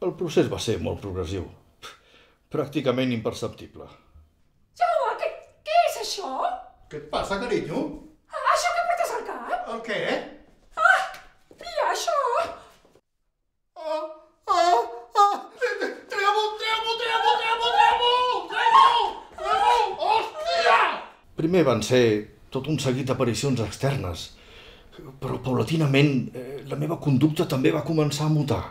El procés va ser molt progressiu, pràcticament imperceptible. Jaume, què és això? Què et passa, carinyo? Això que portes al cap? El què? Mira, això! Treu-ho! Hòstia! Primer van ser tot un seguit d'aparicions externes, però paulatinament la meva conducta també va començar a mutar.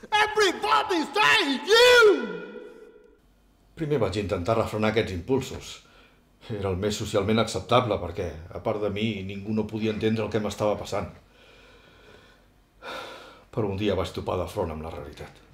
Everybody say you! Primer vaig intentar refrenar aquests impulsos. Era el més socialment acceptable perquè, a part de mi, ningú no podia entendre el que m'estava passant. Però un dia vaig topar de front amb la realitat.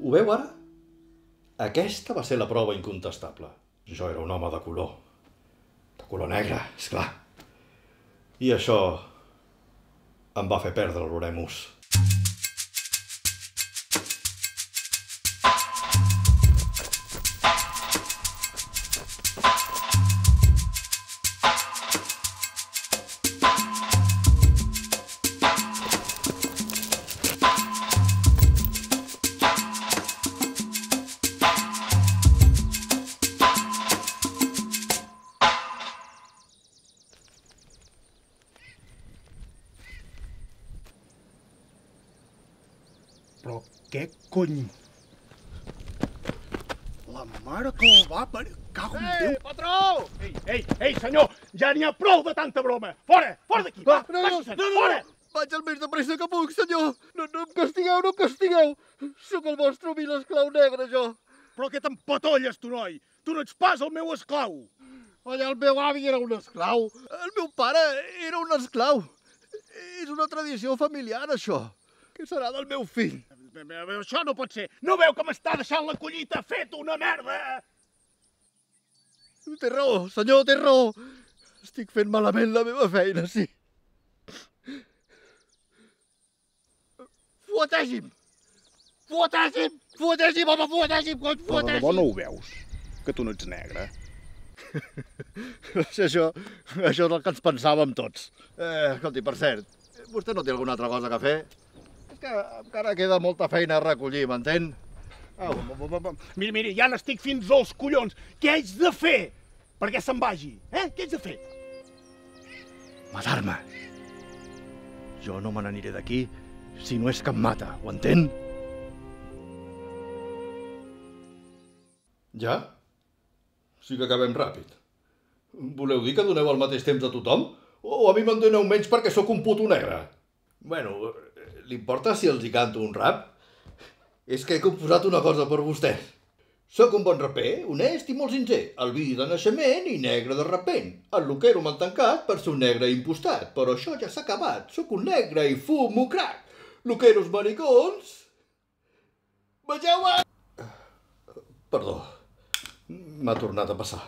Ho veu ara? Aquesta va ser la prova incontestable. Jo era un home de color negre, esclar. I això em va fer perdre l'oremus. Però què cony? La mare que el va per... Cago en Déu! Patró! Ei, senyor! Ja n'hi ha prou de tanta broma! Fora! Fora d'aquí! Va, fora! Vaig el més de pressa que puc, senyor! No em castigueu, no em castigueu! Sóc el vostre humil esclau negre, jo! Però què t'empatolles, tu, noi? Tu no ets pas el meu esclau! Allà el meu avi era un esclau. El meu pare era un esclau. És una tradició familiar, això. Què serà del meu fill? Això no pot ser! No veu que m'està deixant la collita fet una merda? Té raó, senyor, té raó. Estic fent malament la meva feina, sí. Fuetegi'm! Fuetegi'm! Fuetegi'm, home, fuetegi'm, cony, Però de debò no ho veus, que tu no ets negre. Això és el que ens pensàvem tots. Escolti, per cert, vostè no té alguna altra cosa que fer? És que encara queda molta feina a recollir, m'entén? Au. Miri, ja n'estic fins als collons. Què haig de fer perquè se'n vagi? Què haig de fer? Matar-me. Jo no me n'aniré d'aquí si no és que em mata, ho entén? Ja? Sí que acabem ràpid. Voleu dir que doneu el mateix temps a tothom? O a mi me'n doneu menys perquè sóc un puto negre? Bueno, li importa si els hi canto un rap? És que he composat una cosa per vostè. Sóc un bon raper, honest i molt sincer. El vi de naixement i negre de repent. El loquero m'han tancat per ser un negre impostat. Però això ja s'ha acabat. Sóc un negre i fumo crack. Loqueros maricons... Vegeu-me! Perdó, m'ha tornat a passar.